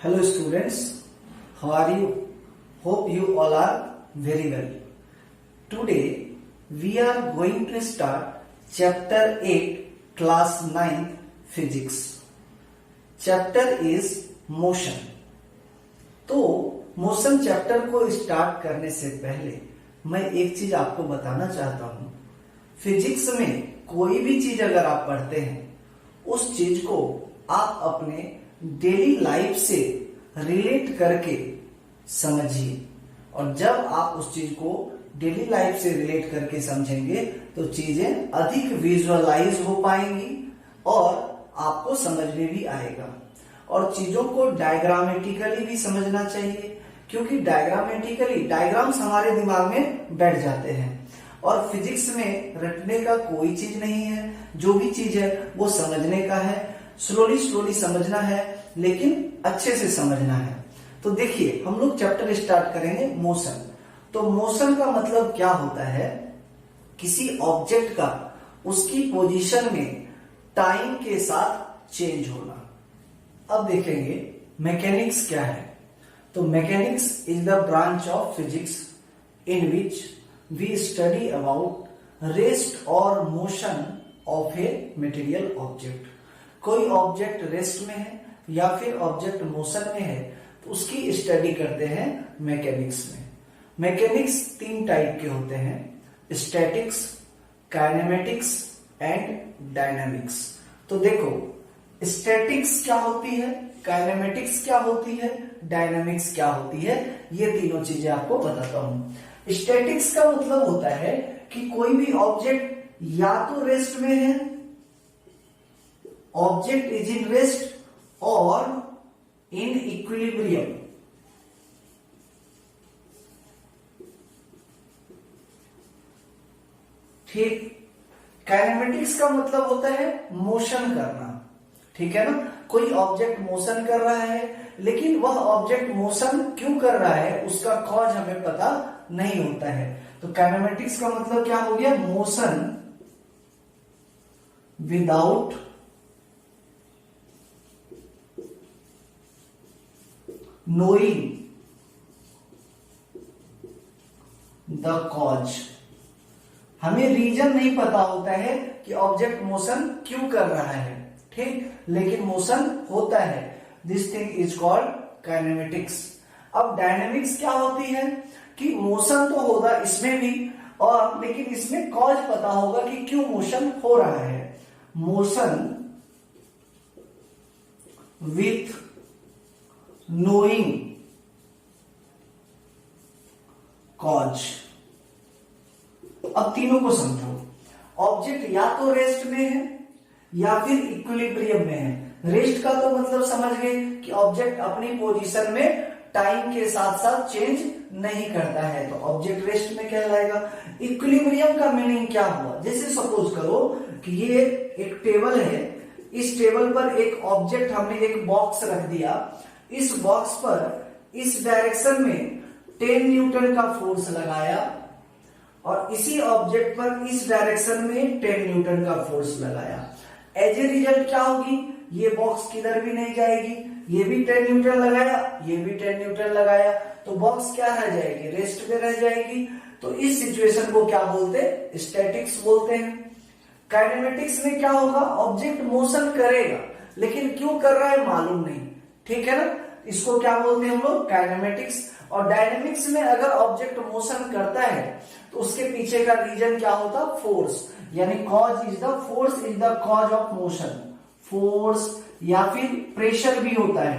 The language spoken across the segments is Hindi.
Hello students, how are you? Hope you all are very well. Today we are going to start chapter 8 class 9 physics. Chapter is motion. तो मोशन चैप्टर को स्टार्ट करने से पहले मैं एक चीज आपको बताना चाहता हूं। फिजिक्स में कोई भी चीज अगर आप पढ़ते हैं उस चीज को आप अपने डेली लाइफ से रिलेट करके समझिए, और जब आप उस चीज को डेली लाइफ से रिलेट करके समझेंगे तो चीजें अधिक विजुअलाइज हो पाएंगी और आपको समझ में भी आएगा। और चीजों को डायग्रामेटिकली भी समझना चाहिए, क्योंकि डायग्राम्स हमारे दिमाग में बैठ जाते हैं। और फिजिक्स में रटने का कोई चीज नहीं है, जो भी चीज है वो समझने का है, स्लोली समझना है, लेकिन अच्छे से समझना है। तो देखिए, हम लोग चैप्टर स्टार्ट करेंगे मोशन। तो मोशन का मतलब क्या होता है? किसी ऑब्जेक्ट का उसकी पोजीशन में टाइम के साथ चेंज होना। अब देखेंगे मैकेनिक्स क्या है। तो mechanics is the branch of physics in which we study about rest और motion of a material object. कोई ऑब्जेक्ट रेस्ट में है या फिर ऑब्जेक्ट मोशन में है तो उसकी स्टडी करते हैं मैकेनिक्स में। मैकेनिक्स तीन टाइप के होते हैं: स्टैटिक्स, काइनेमेटिक्स एंड डायनामिक्स। तो देखो, स्टैटिक्स क्या होती है, काइनेमेटिक्स क्या होती है, डायनामिक्स क्या होती है, ये तीनों चीजें आपको बताता हूं। स्टैटिक्स का मतलब होता है कि कोई भी ऑब्जेक्ट या तो रेस्ट में है, ऑब्जेक्ट इज इन रेस्ट और इन इक्विलिब्रियम। ठीक। काइनेमेटिक्स का मतलब होता है मोशन करना, ठीक है ना। कोई ऑब्जेक्ट मोशन कर रहा है, लेकिन वह ऑब्जेक्ट मोशन क्यों कर रहा है उसका कॉज हमें पता नहीं होता है। तो काइनेमेटिक्स का मतलब क्या हो गया? Motion without knowing the cause। हमें रीजन नहीं पता होता है कि ऑब्जेक्ट मोशन क्यों कर रहा है, ठीक, लेकिन मोशन होता है। This thing is called kinematics. अब डायनेमिक्स क्या होती है कि मोशन तो होगा इसमें भी, और लेकिन इसमें कॉज पता होगा कि क्यों मोशन हो रहा है। Motion with knowing cause. अब तीनों को समझो। ऑब्जेक्ट या तो रेस्ट में है या फिर इक्विलिब्रियम में है। रेस्ट का तो मतलब समझ गए कि ऑब्जेक्ट अपनी पोजीशन में टाइम के साथ साथ चेंज नहीं करता है, तो ऑब्जेक्ट रेस्ट में कहलाएगा। इक्विलिब्रियम का मीनिंग क्या हुआ? जैसे सपोज करो कि ये एक टेबल है, इस टेबल पर एक ऑब्जेक्ट, हमने एक बॉक्स रख दिया, इस बॉक्स पर इस डायरेक्शन में 10 न्यूटन का फोर्स लगाया और इसी ऑब्जेक्ट पर इस डायरेक्शन में 10 न्यूटन का फोर्स लगाया। एज ए रिजल्ट क्या होगी? ये बॉक्स किधर भी नहीं जाएगी। ये भी 10 न्यूटन लगाया, ये भी 10 न्यूटन लगाया, तो बॉक्स क्या रह जाएगी? रेस्ट में रह जाएगी। तो इस सिचुएशन को क्या बोलते हैं? स्टैटिक्स बोलते हैं। काइनेमेटिक्स में क्या होगा? ऑब्जेक्ट मोशन करेगा, लेकिन क्यों कर रहा है मालूम नहीं, ठीक है ना। इसको क्या बोलते हैं हम लोग? काइनेमेटिक्स। और डायनेमिक्स में अगर ऑब्जेक्ट मोशन करता है तो उसके पीछे का रीजन क्या होता? फोर्स, यानी cause is the force is the cause of motion. Force या फिर प्रेशर भी होता है।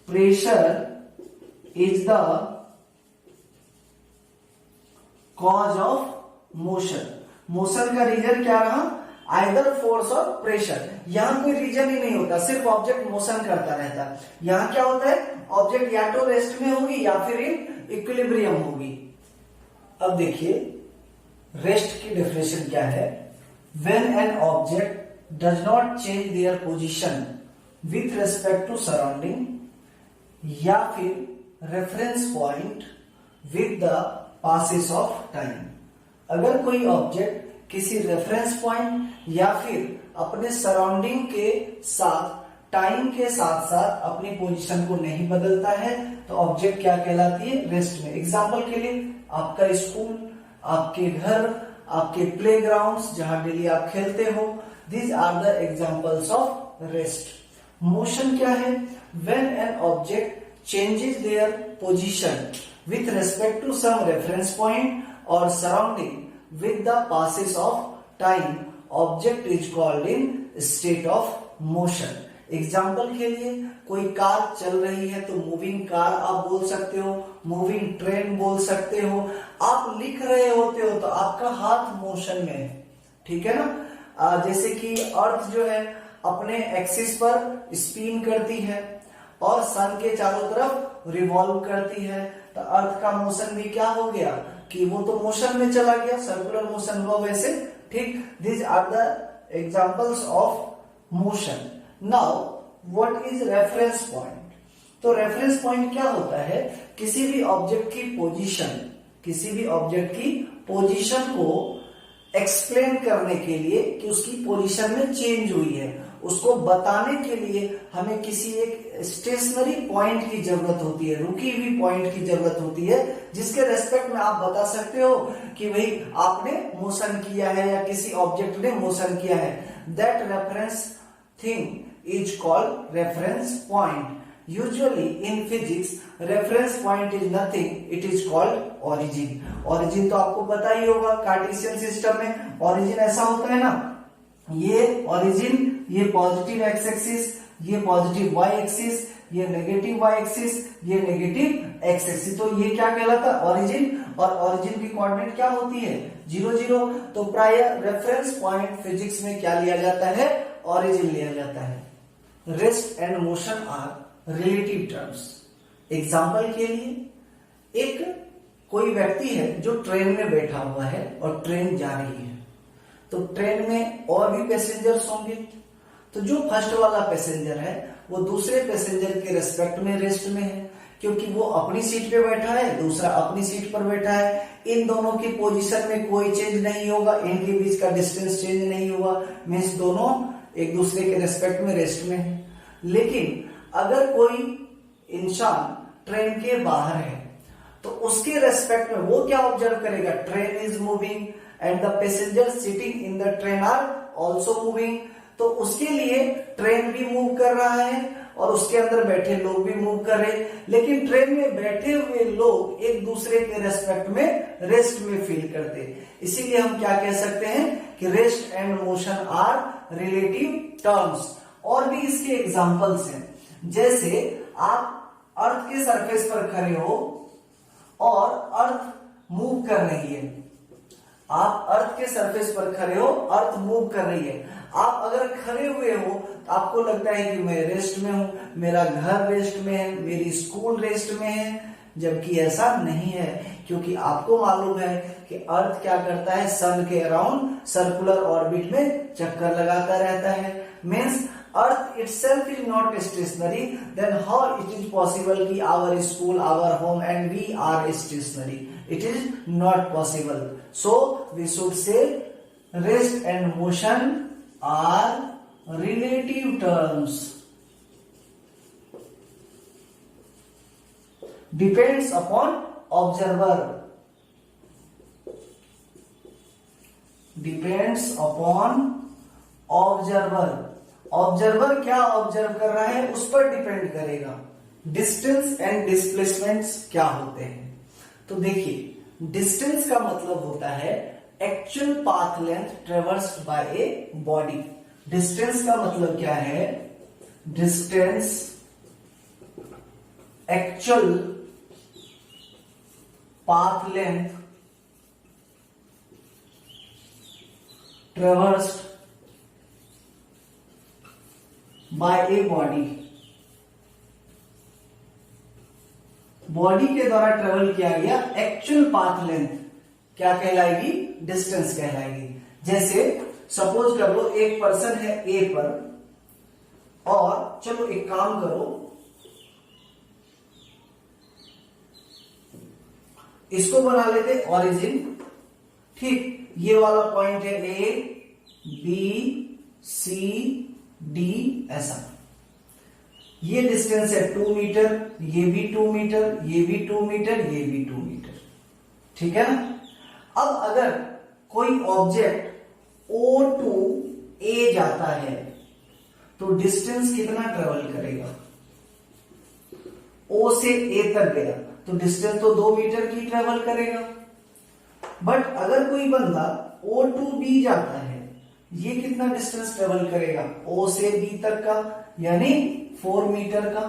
Pressure is the cause of motion. Motion का रीजन क्या रहा? आइदर फोर्स और प्रेशर। यहां कोई रीजन ही नहीं होता, सिर्फ ऑब्जेक्ट मोशन करता रहता। यहां क्या होता है? ऑब्जेक्ट या तो रेस्ट में होगी या फिर इक्विलिब्रियम होगी। अब देखिए, रेस्ट की डेफिनेशन क्या है? When an object does not change their position with respect to surrounding या फिर reference point with the passes of time. अगर कोई ऑब्जेक्ट किसी रेफरेंस पॉइंट या फिर अपने सराउंडिंग के साथ टाइम के साथ साथ अपनी पोजीशन को नहीं बदलता है तो ऑब्जेक्ट क्या कहलाती है, रेस्ट में। एग्जांपल के लिए आपका स्कूल, आपके घर, आपके प्लेग्राउंड्स जहां डेली आप खेलते हो, these are the examples of rest. Motion क्या है, when an object changes their position with respect to some reference point or surrounding with the passage of time, object is called in state of motion। Example के लिए कोई कार चल रही है तो मूविंग कार आप बोल सकते हो, मूविंग ट्रेन बोल सकते हो। आप लिख रहे होते हो तो आपका हाथ मोशन में है, ठीक है ना। जैसे कि अर्थ जो है अपने एक्सिस पर स्पिन करती है और सन के चारों तरफ रिवॉल्व करती है, तो अर्थ का मोशन भी क्या हो गया कि वो तो मोशन में चला गया, सर्कुलर मोशन हुआ वैसे, ठीक। This are the examples of motion. Now what is reference point. तो रेफरेंस पॉइंट क्या होता है, किसी भी ऑब्जेक्ट की पोजीशन, किसी भी ऑब्जेक्ट की पोजीशन को एक्सप्लेन करने के लिए कि उसकी पोजीशन में चेंज हुई है, उसको बताने के लिए हमें किसी एक स्टेशनरी पॉइंट की जरूरत होती है, रुकी हुई पॉइंट की जरूरत होती है, जिसके रेस्पेक्ट में आप बता सकते हो कि भाई आपने मोशन किया है या किसी ऑब्जेक्ट ने मोशन किया है। That reference thing is called reference point. Usually in physics reference point is nothing, it is called origin. Origin तो आपको पता ही होगा, कार्टेशियन सिस्टम में ओरिजिन ऐसा होता है ना, ये ओरिजिन, ये पॉजिटिव एक्स एक्सिस, ये पॉजिटिव वाई एक्सिस, ये नेगेटिव वाई एक्सिस, ये नेगेटिव एक्स एक्सिस, तो ये क्या कहलाता है, ओरिजिन। और ओरिजिन की कोऑर्डिनेट क्या होती है, 0 0। तो प्राय रेफरेंस पॉइंट फिजिक्स में क्या लिया जाता है, ओरिजिन लिया जाता है। Rest and motion are relative terms. Example के लिए एक कोई व्यक्ति है जो ट्रेन में बैठा हुआ है और ट्रेन जा रही है, तो ट्रेन में और भी पैसेंजर्स होंगे, तो जो फर्स्ट वाला पैसेंजर है वो दूसरे पैसेंजर के रेस्पेक्ट में रेस्ट में है, क्योंकि वो अपनी सीट पे बैठा है, दूसरा अपनी सीट पर बैठा है। इन दोनों की पोजीशन में कोई चेंज नहीं होगा, इनके बीच का डिस्टेंस चेंज नहीं होगा, मीन्स दोनों एक दूसरे के रेस्पेक्ट में रेस्ट में है। लेकिन अगर कोई इंसान ट्रेन के बाहर है तो उसके रेस्पेक्ट में वो क्या ऑब्जर्व करेगा, train is moving and the passenger sitting in the train are also moving. तो उसके लिए ट्रेन भी मूव कर रहा है और उसके अंदर बैठे लोग भी मूव कर रहे हैं, लेकिन ट्रेन में बैठे हुए लोग एक दूसरे के रेस्पेक्ट में रेस्ट में फील करते हैं। इसीलिए हम क्या कह सकते हैं कि rest and motion are relative terms. और भी इसके एग्जांपल्स हैं, जैसे आप अर्थ के सरफेस पर खड़े हो और अर्थ मूव कर रही है, आप अर्थ के सरफेस पर खड़े हो, अर्थ मूव कर रही है। आप अगर खड़े हुए हो तो आपको लगता है कि मैं रेस्ट में हूं, मेरा घर रेस्ट में है, मेरी स्कूल रेस्ट में है, जबकि ऐसा नहीं है, क्योंकि आपको मालूम है कि अर्थ क्या करता है, सन के अराउंड सर्कुलर ऑर्बिट में चक्कर लगाता रहता है। Means earth itself is not stationary, then how it is possible कि our school, our home and we are stationary? It is not possible. So we should say rest and motion are relative terms. Depends upon observer. Depends upon observer. Observer क्या ऑब्जर्व कर रहा है उस पर डिपेंड करेगा। डिस्टेंस एंड डिस्प्लेसमेंट्स क्या होते हैं, तो देखिए डिस्टेंस का मतलब होता है actual path length traversed by a body. Distance का मतलब क्या है, distance actual path length traversed by a body. Body के द्वारा ट्रेवल किया गया एक्चुअल पाथ लेंथ क्या कहलाएगी, डिस्टेंस कहलाएगी। जैसे सपोज कर लो एक पर्सन है ए पर, और चलो एक काम करो, इसको बना लेते ओरिजिन, ठीक। ये वाला पॉइंट है ए बी सी डी ऐसा, ये डिस्टेंस है 2 मीटर, ये भी 2 मीटर, ये भी 2 मीटर, ये भी 2 मीटर, ठीक है ना। अब अगर कोई ऑब्जेक्ट O टू A जाता है तो डिस्टेंस कितना ट्रेवल करेगा? O से A तक गया तो डिस्टेंस तो 2 मीटर की ट्रेवल करेगा। बट अगर कोई बंदा O टू B जाता है, ये कितना डिस्टेंस ट्रेवल करेगा? O से B तक का, यानी 4 मीटर का,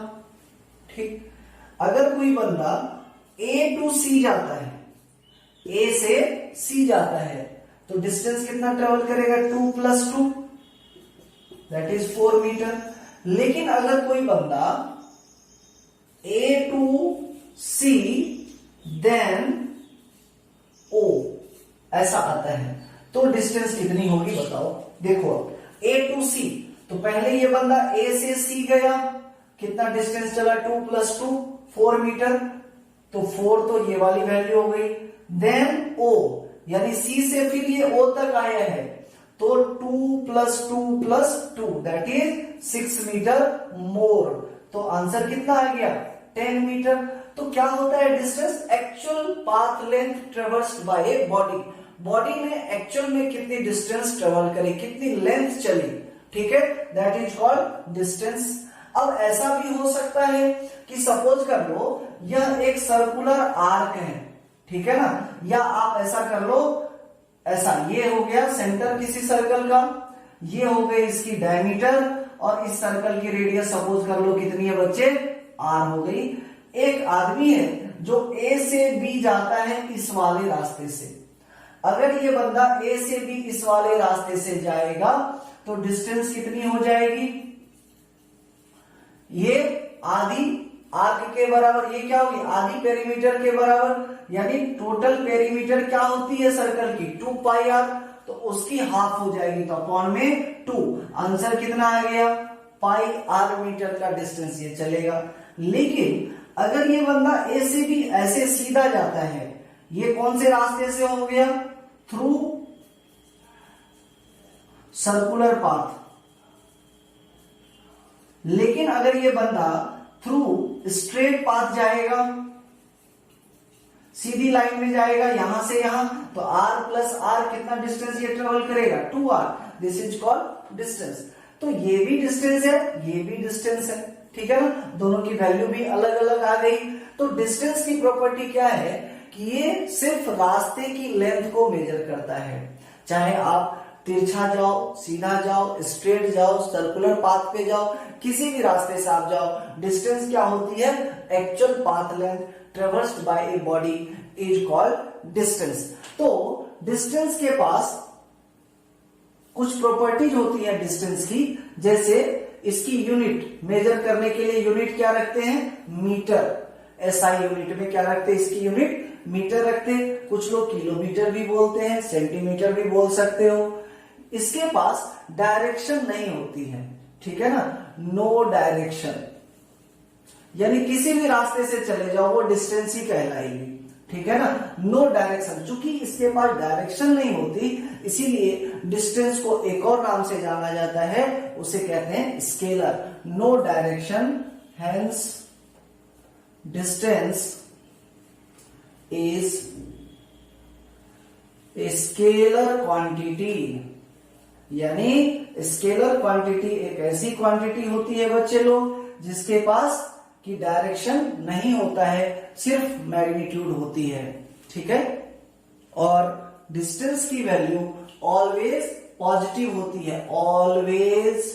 ठीक। अगर कोई बंदा A टू C जाता है, A से C जाता है, तो डिस्टेंस कितना ट्रेवल करेगा? 2 प्लस 2 दैट इज 4 मीटर। लेकिन अगर कोई बंदा A to C then O ऐसा आता है तो डिस्टेंस कितनी होगी बताओ। देखो A टू C, तो पहले ये बंदा A से C गया, कितना डिस्टेंस चला? 2 प्लस 2 4 मीटर, तो 4 तो ये वाली वैल्यू हो गई। देन O यानी C से फिर ये O तक आया है, तो 2 plus 2 plus 2 that is 6 metre more. तो आंसर कितना आ गया? 10 मीटर। तो क्या होता है distance? Actual path length traversed by a body. Body ने एक्चुअल में कितनी डिस्टेंस ट्रेवल करी, कितनी लेंथ चली, ठीक है, दैट इज कॉल्ड डिस्टेंस। अब ऐसा भी हो सकता है कि सपोज कर लो यह एक सर्कुलर आर्क है, ठीक है ना, या आप ऐसा कर लो, ऐसा ये हो गया सेंटर किसी सर्कल का, ये हो गई इसकी डायमीटर, और इस सर्कल की रेडियस सपोज कर लो कितनी है बच्चे? R हो गई। एक आदमी है जो A से B जाता है इस वाले रास्ते से, अगर ये बंदा A से B इस वाले रास्ते से जाएगा तो डिस्टेंस कितनी हो जाएगी? ये आधी आर्क के बराबर, ये क्या होगी? आधी पेरीमीटर के बराबर, यानी टोटल पेरीमीटर क्या होती है सर्कल की? 2 पाई आर, तो उसकी हाफ हो जाएगी, तो अपॉन में 2। आंसर कितना आ गया? पाई आर मीटर का डिस्टेंस ये चलेगा। लेकिन अगर ये बंदा A से B ऐसे सीधा जाता है, ये कौन से रास्ते से हो गया? Through circular path. लेकिन अगर ये बंदा थ्रू स्ट्रेट पाथ जाएगा, सीधी लाइन में जाएगा यहां से यहां, तो R प्लस R कितना डिस्टेंस ये ट्रेवल करेगा? 2R। This is called distance. तो ये भी डिस्टेंस है, ये भी डिस्टेंस है, ठीक है ना, दोनों की वैल्यू भी अलग अलग आ गई। तो डिस्टेंस की प्रॉपर्टी क्या है कि ये सिर्फ रास्ते की लेंथ को मेजर करता है। चाहे आप तिरछा जाओ, सीधा जाओ, स्ट्रेट जाओ, सर्कुलर पाथ पे जाओ, किसी भी रास्ते से आप जाओ, डिस्टेंस क्या होती है? Actual path length traversed by a body is called distance. तो डिस्टेंस के पास कुछ प्रॉपर्टीज होती है डिस्टेंस की, जैसे इसकी यूनिट मेजर करने के लिए यूनिट क्या रखते हैं? मीटर। एसआई यूनिट में क्या रखते हैं? इसकी यूनिट मीटर रखते हैं। कुछ लोग किलोमीटर भी बोलते हैं, सेंटीमीटर भी बोल सकते हो। इसके पास डायरेक्शन नहीं होती है, ठीक है ना, नो डायरेक्शन, यानी किसी भी रास्ते से चले जाओ वो डिस्टेंस ही कहलाएगी, ठीक है ना, नो डायरेक्शन। चूंकि इसके पास डायरेक्शन नहीं होती, इसीलिए डिस्टेंस को एक और नाम से जाना जाता है, उसे कहते हैं scalar. No direction, hence distance is a scalar quantity. यानी स्केलर क्वांटिटी एक ऐसी क्वांटिटी होती है बच्चे लोग जिसके पास की डायरेक्शन नहीं होता है, सिर्फ मैग्नीट्यूड होती है, ठीक है। और डिस्टेंस की वैल्यू ऑलवेज पॉजिटिव होती है, ऑलवेज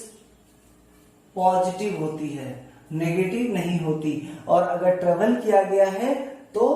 पॉजिटिव होती है, नेगेटिव नहीं होती। और अगर ट्रेवल किया गया है तो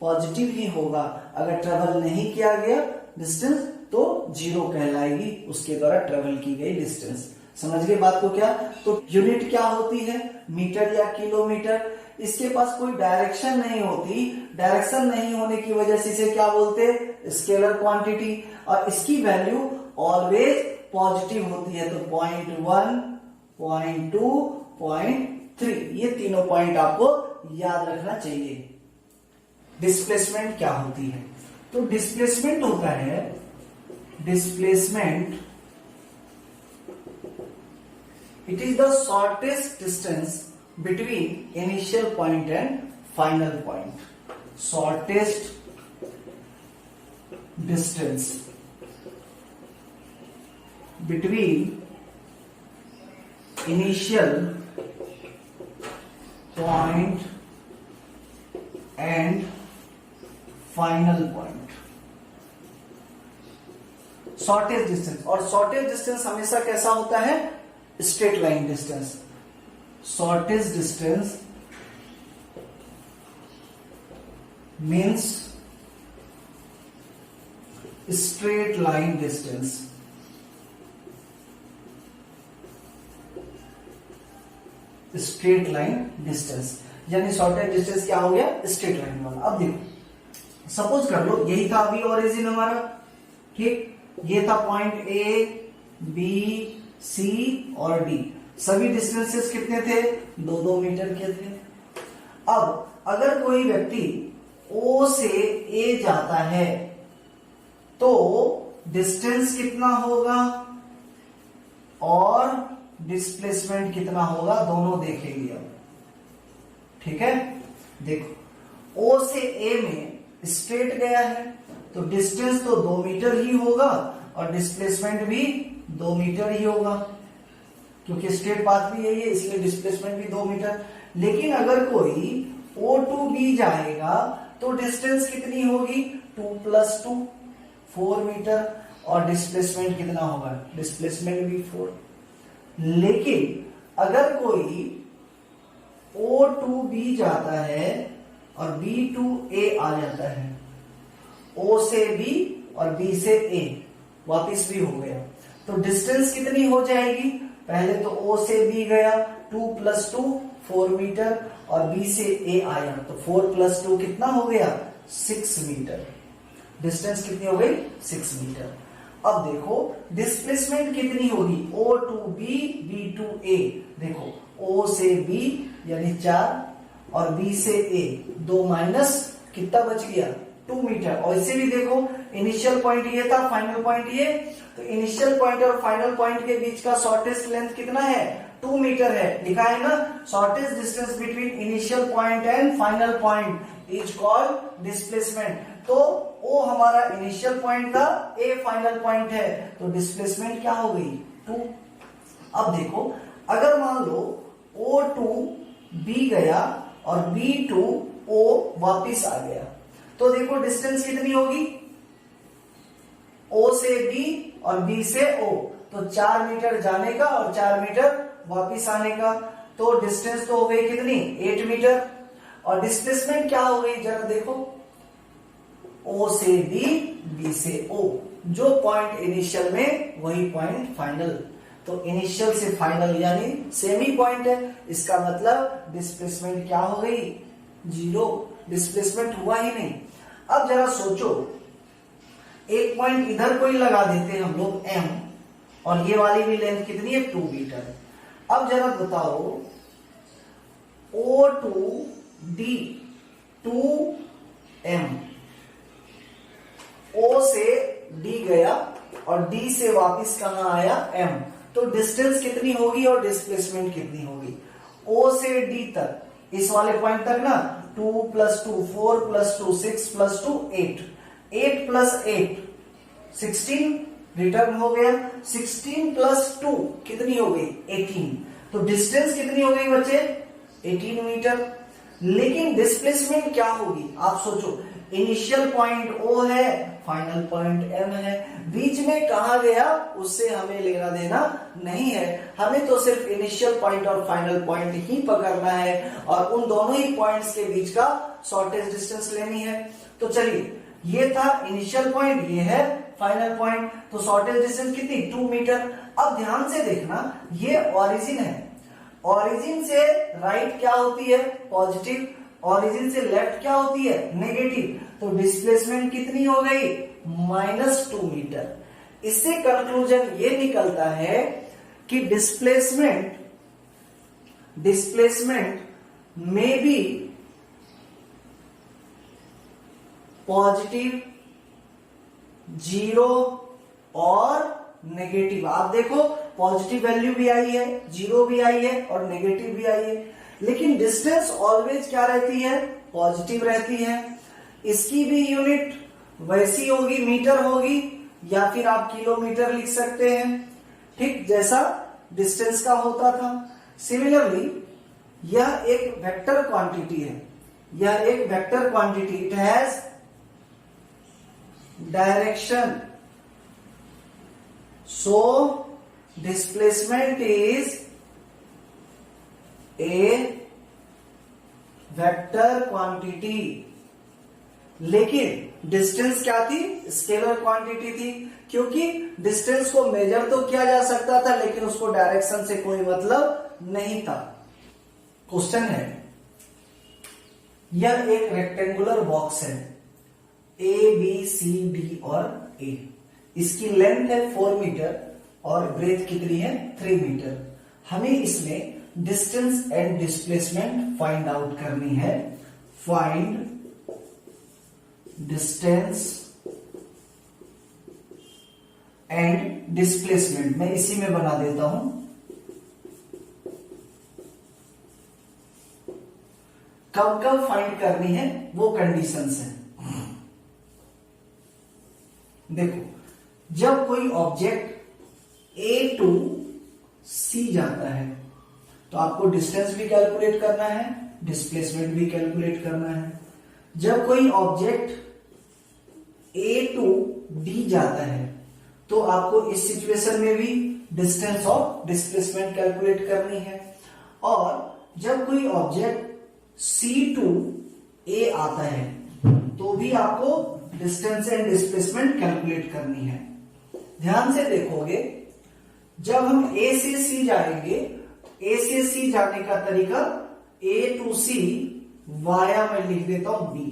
पॉजिटिव ही होगा, अगर ट्रेवल नहीं किया गया डिस्टेंस तो 0 कहलाएगी, उसके द्वारा ट्रेवल की गई डिस्टेंस। समझ गए बात को क्या? तो यूनिट क्या होती है? मीटर या किलोमीटर। इसके पास कोई डायरेक्शन नहीं होती, डायरेक्शन नहीं होने की वजह से इसे क्या बोलते हैं? Scalar quantity. और इसकी वैल्यू ऑलवेज पॉजिटिव होती है, तो 0.1, 0.2, 0.3, ये तीनों पॉइंट आपको याद रखना चाहिए। डिस्प्लेसमेंट क्या होती है? तो डिस्प्लेसमेंट होता है, displacement it is the shortest distance between initial point and final point. Shortest distance between initial point and final point. Shortage distance, और शॉर्टेज डिस्टेंस हमेशा कैसा होता है? Straight line distance. Shortage distance means straight line distance. Straight line distance यानी शॉर्टेज डिस्टेंस क्या हो गया? स्ट्रेट लाइन वाला. अब देखो, सपोज कर लो यही था अभी ओरिजिन हमारा, ठीक? ये था पॉइंट ए, बी, सी और डी. सभी डिस्टेंसेस कितने थे? 2-2 मीटर के थे. अब अगर कोई व्यक्ति ओ से ए जाता है तो डिस्टेंस कितना होगा और डिस्प्लेसमेंट कितना होगा, दोनों देखेंगे अब. ठीक है, देखो ओ से ए में स्ट्रेट गया है तो डिस्टेंस तो 2 मीटर ही होगा और डिस्प्लेसमेंट भी 2 मीटर ही होगा, क्योंकि स्ट्रेट पाथ भी यही है इसलिए डिस्प्लेसमेंट भी 2 मीटर. लेकिन अगर कोई O to B जाएगा तो डिस्टेंस कितनी होगी? 2 + 2 4 मीटर और डिस्प्लेसमेंट कितना होगा? डिस्प्लेसमेंट भी 4. लेकिन अगर कोई O to B जाता है और B to A आ जाता है, O से B और B से A वापिस भी हो गया, तो डिस्टेंस कितनी हो जाएगी? पहले तो O से B गया 2 + 2 4 मीटर और B से A आया तो 4 + 2 कितना हो गया? 6 मीटर. डिस्टेंस कितनी हो गई? 6 मीटर. अब देखो डिस्प्लेसमेंट कितनी होगी? O to B, B to A. देखो O से B यानी 4 और B से A 2 माइनस कितना बच गया? 2 मीटर. और इसे भी देखो इनिशियल पॉइंट ये था, फाइनल पॉइंट ये, तो इनिशियल पॉइंट और फाइनल पॉइंट के बीच का शॉर्टेस्ट लेंथ कितना है? 2 मीटर है. लिखा है ना, shortest distance between initial point and final point is called displacement. तो O हमारा इनिशियल पॉइंट था, A फाइनल पॉइंट है, तो डिस्प्लेसमेंट क्या हो गई? 2. अब देखो अगर मान लो O to B गया और B to O वापिस आ गया तो देखो डिस्टेंस कितनी होगी? O से B और B से O, तो 4 मीटर जाने का और 4 मीटर वापिस आने का, तो डिस्टेंस तो हो गई कितनी? 8 मीटर. और डिस्प्लेसमेंट क्या हो गई जरा देखो? O से B, B से O. जो पॉइंट इनिशियल में वही पॉइंट फाइनल, तो इनिशियल से फाइनल यानी सेम ही पॉइंट है. इसका मतलब डिस्प्लेसमेंट क्या हो गई? 0. डिस्प्लेसमेंट हुआ ही नहीं. अब जरा सोचो, एक पॉइंट इधर कोई लगा देते हैं हम लोग M और ये वाली भी लेंथ कितनी है? 2 मीटर. अब जरा बताओ O to D 2M, O से D गया और D से वापिस कहां आया? M. तो डिस्टेंस कितनी होगी और डिस्प्लेसमेंट कितनी होगी? O से D तक, इस वाले पॉइंट तक ना, 2 + 2 4 + 2 6 + 2 8, 8 + 8 16 रिटर्न हो गया. 16 + 2 कितनी हो गई? 18. तो डिस्टेंस कितनी हो गई बच्चे? 18 मीटर. लेकिन डिस्प्लेसमेंट क्या होगी? आप सोचो, इनिशियल पॉइंट O है, फाइनल पॉइंट M है, बीच में कहा गया उससे हमें लेना देना नहीं है. हमें तो सिर्फ इनिशियल पॉइंट और फाइनल पॉइंट ही पकड़ना है और उन दोनों ही पॉइंट्स के बीच का शॉर्टेज डिस्टेंस लेनी है. तो चलिए, ये था इनिशियल पॉइंट, ये है फाइनल पॉइंट, तो शॉर्टेज डिस्टेंस कितनी? 2 मीटर. अब ध्यान से देखना, ये ओरिजिन है, ओरिजिन से राइट क्या होती है? पॉजिटिव. ओरिजिन से लेफ्ट क्या होती है? नेगेटिव. तो डिस्प्लेसमेंट कितनी हो गई? -2 मीटर. इससे कंक्लूजन ये निकलता है कि डिस्प्लेसमेंट में बी पॉजिटिव, 0 और नेगेटिव. आप देखो पॉजिटिव वैल्यू भी आई है, 0 भी आई है और नेगेटिव भी आई है. लेकिन डिस्टेंस ऑलवेज क्या रहती है, पॉजिटिव रहती है। इसकी भी यूनिट वैसी होगी, मीटर होगी, या फिर आप किलोमीटर लिख सकते हैं, ठीक जैसा डिस्टेंस का होता था। सिमिलरली यह एक वेक्टर क्वांटिटी है, यह एक vector quantity, it has direction, so displacement is a vector quantity। लेकिन डिस्टेंस क्या थी, स्केलर क्वांटिटी थी, क्योंकि डिस्टेंस को मेजर तो किया जा सकता था लेकिन उसको डायरेक्शन से कोई मतलब नहीं था। क्वेश्चन है, यह एक रेक्टेंगुलर बॉक्स है, ए बी सी डी और ए, इसकी लेंथ है 4 मीटर और ब्रेथ कितनी है 3 मीटर। हमें इसमें distance and displacement find out करनी है। फाइंड डिस्टेंस एंड डिस्प्लेसमेंट, मैं इसी में बना देता हूं। कब कब फाइंड करनी है वो कंडीशंस है। देखो, जब कोई ऑब्जेक्ट ए टू सी जाता है तो आपको डिस्टेंस भी कैलकुलेट करना है, डिस्प्लेसमेंट भी कैलकुलेट करना है। जब कोई ऑब्जेक्ट ए टू डी जाता है तो आपको इस सिचुएशन में भी डिस्टेंस और डिस्प्लेसमेंट कैलकुलेट करनी है। और जब कोई ऑब्जेक्ट सी टू ए आता है तो भी आपको डिस्टेंस एंड डिस्प्लेसमेंट कैलकुलेट करनी है। ध्यान से देखोगे, जब हम ए से सी जाएंगे, ए से सी जाने का तरीका ए टू सी वाया मैं लिख देता हूं बी।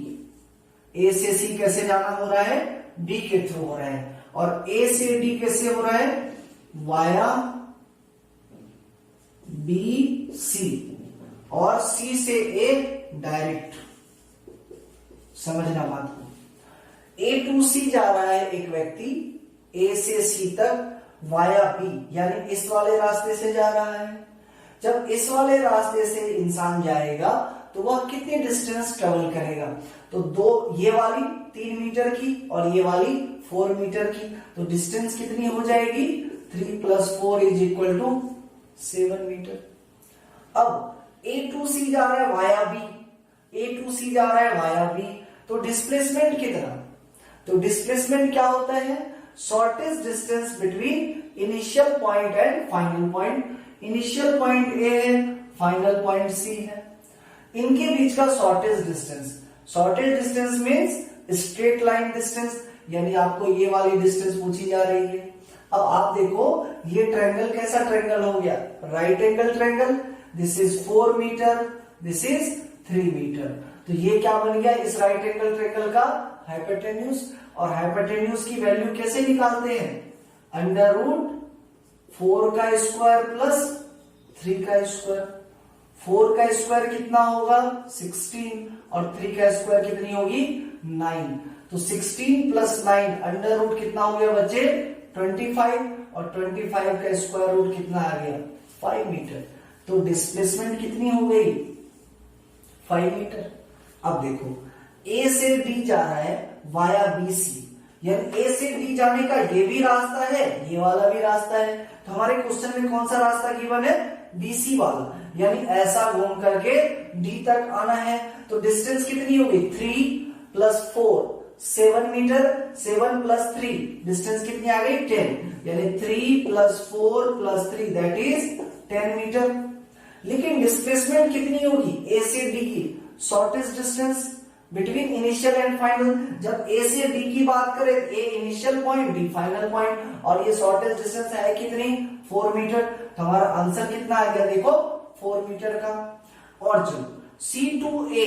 ए से सी कैसे जाना हो रहा है, बी के थ्रू हो रहा है। और ए से डी कैसे हो रहा है, वाया बी सी, और सी से ए डायरेक्ट। समझना बात को, ए टू सी जा रहा है एक व्यक्ति ए से सी तक वाया बी, यानी इस वाले रास्ते से जा रहा है। जब इस वाले रास्ते से इंसान जाएगा तो वह कितनी डिस्टेंस ट्रेवल करेगा, तो दो, ये वाली 3 मीटर की और ये वाली 4 मीटर की, तो डिस्टेंस कितनी हो जाएगी, 3 + 4 = 7 मीटर। अब ए टू सी जा रहा है वाया बी, ए टू सी जा रहा है वाया बी, तो डिस्प्लेसमेंट कितना, तो डिस्प्लेसमेंट क्या होता है, shortest distance between initial point and final point. Initial point A है, फाइनल पॉइंट सी है, इनके बीच का shortest distance. Shortest distance means straight line distance, यानी आपको ये वाली डिस्टेंस पूछी जा रही है। अब आप देखो, ये ट्रायंगल कैसा ट्रायंगल हो गया, right angle triangle. This is 4 metre, this is 3 metre, तो ये क्या बन गया, इस राइट एंगल ट्रायंगल का हाइपोटेन्यूज। और हाइपोटेन्यूज की वैल्यू कैसे निकालते हैं, √4 का स्क्वायर प्लस 3 का स्क्वायर। 4 का स्क्वायर कितना होगा 16, और 3 का स्क्वायर कितनी होगी 9, तो 16 + 9 √ कितना हो गया बच्चे 25, और 25 का स्क्वायर रूट कितना आ गया 5 मीटर। तो डिस्प्लेसमेंट कितनी हो गई 5 मीटर। अब देखो, ए से डी जा रहा है वाया बी सी, यानी ए से डी जाने का ये भी रास्ता है, ये वाला भी रास्ता है। तो हमारे क्वेश्चन में कौन सा रास्ता गिवन है, बीसी वाला, यानी ऐसा घूम करके डी तक आना है। तो डिस्टेंस कितनी होगी 3 + 4 7 मीटर, 7 + 3 डिस्टेंस कितनी आ गई 10, यानी 3 + 4 + 3 दैट इज 10 मीटर। लेकिन डिस्प्लेसमेंट कितनी होगी ए से डी की, shortest distance between initial and final. जब ए से डी की बात करें, A initial point, D final point, और ये शॉर्टेस्ट डिस्टेंस है कितनी 4 मीटर। तो हमारा आंसर कितना आ गया देखो 4 मीटर का। और जो सी टू ए,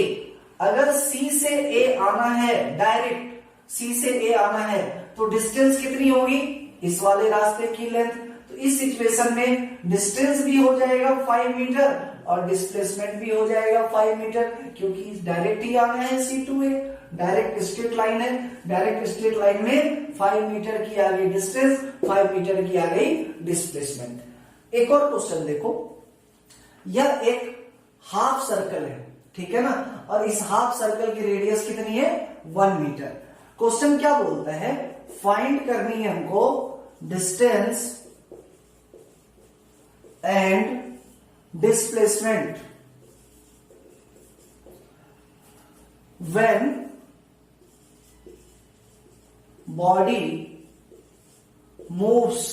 अगर सी से ए आना है डायरेक्ट, सी से ए आना है तो डिस्टेंस कितनी होगी, इस वाले रास्ते की लेंथ। तो इस सिचुएशन में डिस्टेंस भी हो जाएगा 5 मीटर और डिस्प्लेसमेंट भी हो जाएगा 5 मीटर, क्योंकि डायरेक्ट ही आना है C to A, direct straight line है। डायरेक्ट स्ट्रेट लाइन में 5 मीटर की आ गई डिस्टेंस, 5 मीटर की आ गई डिस्प्लेसमेंट। एक और क्वेश्चन देखो, यह एक हाफ सर्कल है, ठीक है ना, और इस हाफ सर्कल की रेडियस कितनी है 1 मीटर। क्वेश्चन क्या बोलता है, फाइंड करनी है हमको distance and displacement when body moves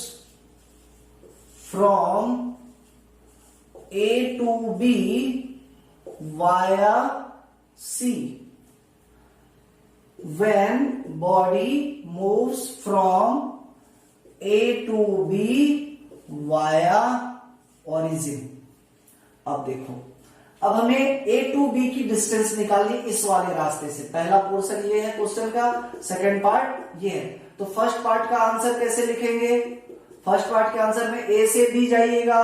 from A to B via C. When body moves from A to B via origin. अब देखो, अब हमें A to B की डिस्टेंस निकालनी इस वाले रास्ते से। पहला पोर्शन ये है क्वेश्चन का, सेकंड पार्ट ये है। तो फर्स्ट पार्ट का आंसर कैसे लिखेंगे, फर्स्ट पार्ट के आंसर में A से B जाइएगा।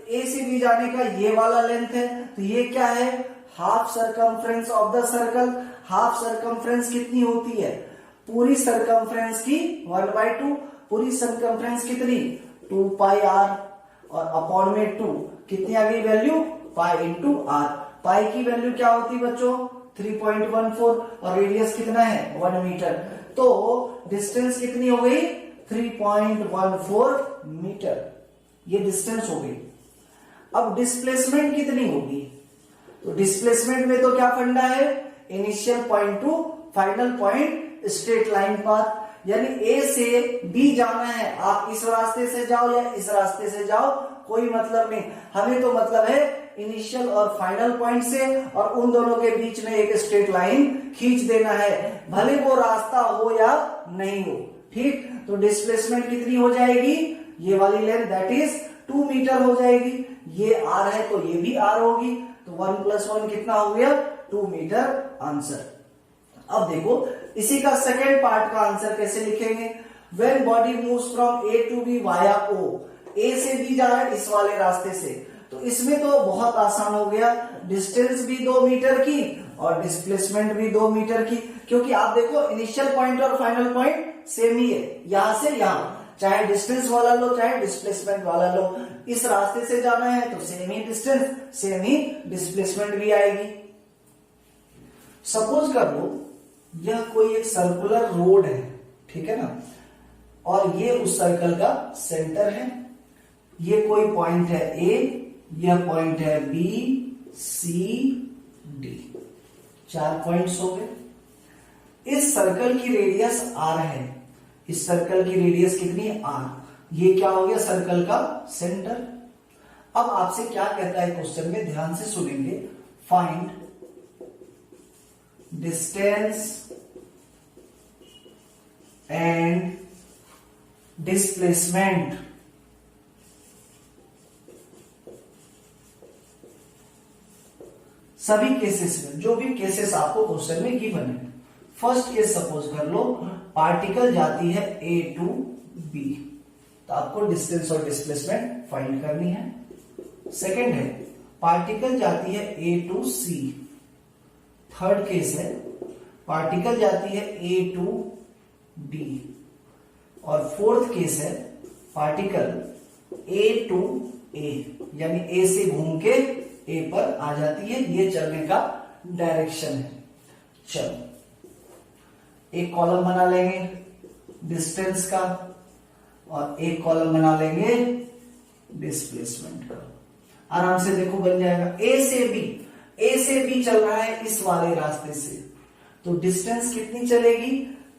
A से B जाने का ये वाला लेंथ है, तो ये क्या है, half circumference of the circle. Half circumference कितनी होती है, पूरी सरकमफ्रेंस की 1/2। पूरी सरकमफ्रेंस कितनी 2 पाई r, और अपॉन में 2 कितनी आ गई वैल्यू पाई इंटू r। पाई की वैल्यू क्या होती है बच्चों 3.14, और रेडियस कितना है 1 मीटर। तो डिस्टेंस कितनी हो गई 3.14 मीटर, ये डिस्टेंस हो गई। अब डिस्प्लेसमेंट कितनी होगी, तो डिस्प्लेसमेंट में तो क्या फंडा है, initial point two final point straight line path, यानी ए से बी जाना है। आप इस रास्ते से जाओ या इस रास्ते से जाओ, कोई मतलब नहीं, हमें तो मतलब है इनिशियल और फाइनल पॉइंट से, और उन दोनों के बीच में एक स्ट्रेट लाइन खींच देना है, भले वो रास्ता हो या नहीं हो, ठीक। तो डिस्प्लेसमेंट कितनी हो जाएगी, ये वाली लेंथ दैट इज 2 मीटर हो जाएगी। ये r है तो ये भी r होगी, तो 1 + 1 कितना हो गया 2 मीटर आंसर। अब देखो इसी का सेकेंड पार्ट का आंसर कैसे लिखेंगे, when body moves from A to B via O। A से B जा रहा है इस वाले रास्ते से, तो इसमें तो बहुत आसान हो गया, डिस्टेंस भी 2 मीटर की और डिस्प्लेसमेंट भी 2 मीटर की, क्योंकि आप देखो इनिशियल पॉइंट और फाइनल पॉइंट सेम ही है, यहां से यहां, चाहे डिस्टेंस वाला लो चाहे डिस्प्लेसमेंट वाला लो, इस रास्ते से जाना है तो सेम ही डिस्टेंस सेम ही डिस्प्लेसमेंट भी आएगी। सपोज कर लो यह कोई एक सर्कुलर रोड है, ठीक है ना, और ये उस सर्कल का सेंटर है। ये कोई पॉइंट है ए, यह पॉइंट है बी सी डी, 4 पॉइंट्स हो गए। इस सर्कल की रेडियस r है, इस सर्कल की रेडियस कितनी है r, ये क्या हो गया सर्कल का सेंटर। अब आपसे क्या कहता है क्वेश्चन में, ध्यान से सुनेंगे, फाइंड डिस्टेंस एंड डिस्प्लेसमेंट सभी केसेस में, जो भी केसेस आपको क्वेश्चन में गिवन है। फर्स्ट केस सपोज कर लो, पार्टिकल जाती है A to B, तो आपको डिस्टेंस और डिस्प्लेसमेंट फाइंड करनी है। सेकंड है पार्टिकल जाती है A to C। Third case है पार्टिकल जाती है A to D। और फोर्थ केस है पार्टिकल A to A, यानी A से घूम के A पर आ जाती है, ये चलने का डायरेक्शन है। चलो एक कॉलम बना लेंगे डिस्टेंस का और एक कॉलम बना लेंगे डिस्प्लेसमेंट का, आराम से देखो बन जाएगा। ए से बी चल रहा है इस वाले रास्ते से, तो डिस्टेंस कितनी चलेगी,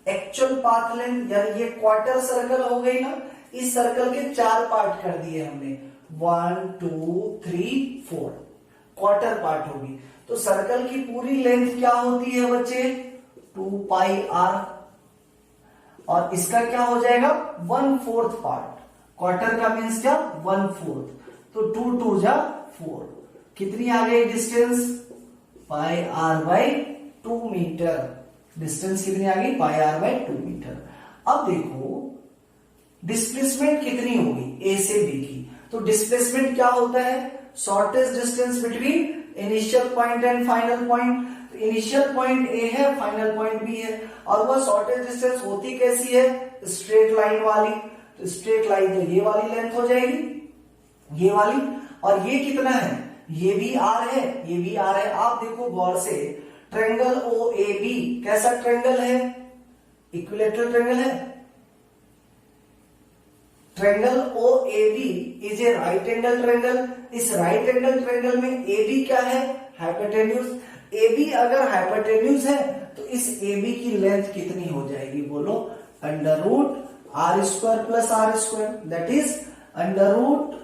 एक्चुअल पाथ लेंथ, यानी ये क्वार्टर सर्कल हो गई ना, इस सर्कल के 4 पार्ट कर दिए हमने, 1 2 3 4, क्वार्टर पार्ट होगी। तो सर्कल की पूरी लेंथ क्या होती है बच्चे 2 पाई r, और इसका क्या हो जाएगा 1/4 पार्ट, क्वार्टर का मीन्स क्या 1/4, तो 2 2 जा 4, कितनी आ गई डिस्टेंस पाई r/2 मीटर, डिस्टेंस कितनी आ गई पाई r/2 मीटर। अब देखो डिस्प्लेसमेंट कितनी होगी ए से बी की, तो डिस्प्लेसमेंट क्या होता है, shortest distance between initial point and final point. Initial point A है, फाइनल पॉइंट बी है, और वह शॉर्टेस्ट डिस्टेंस होती कैसी है, स्ट्रेट लाइन वाली। तो स्ट्रेट लाइन तो ये वाली लेंथ हो जाएगी, ये वाली, और ये कितना है, ये भी आर है, ये भी आर है। आप देखो गौर से, ट्रायंगल ओ ए बी कैसा ट्रायंगल है? इक्विलैटरल ट्रायंगल है। Triangle O A B is a right angle triangle. इस राइट एंगल ट्रायंगल में ए बी क्या है? हाइपोटेन्यूज। ए बी अगर हाइपोटेन्यूज है तो इस ए बी की लेंथ कितनी हो जाएगी? बोलो, under root r square plus r square, that is under root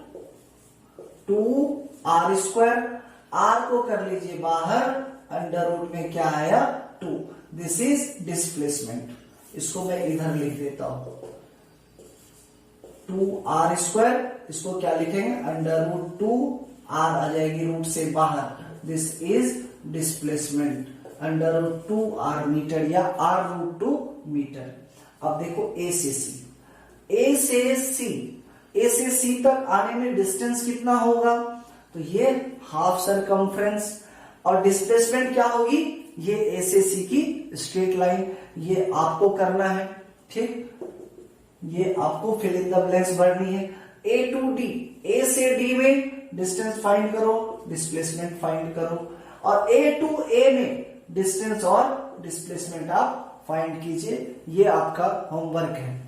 2 r square. R को कर लीजिए बाहर, अंडर रूट में क्या आया? 2। This is displacement. इसको मैं इधर लिख देता हूं, 2 आर स्क्वायर। इसको क्या लिखेंगे? अंडर रूट 2 आर आ जाएगी रूट से बाहर। This is displacement under root 2 r metre या आर रूट 2 मीटर। अब देखो ए से सी, ए से सी, ए से सी तक आने में डिस्टेंस कितना होगा? तो ये हाफ सरकमफ्रेंस। और डिस्प्लेसमेंट क्या होगी? ये ए से सी की स्ट्रेट लाइन। ये आपको करना है, ठीक, ये आपको फिल इन द ब्लैंक्स भरनी है। ए टू डी, ए से डी में डिस्टेंस फाइंड करो, डिस्प्लेसमेंट फाइंड करो। और ए टू ए में डिस्टेंस और डिस्प्लेसमेंट आप फाइंड कीजिए। ये आपका होमवर्क है।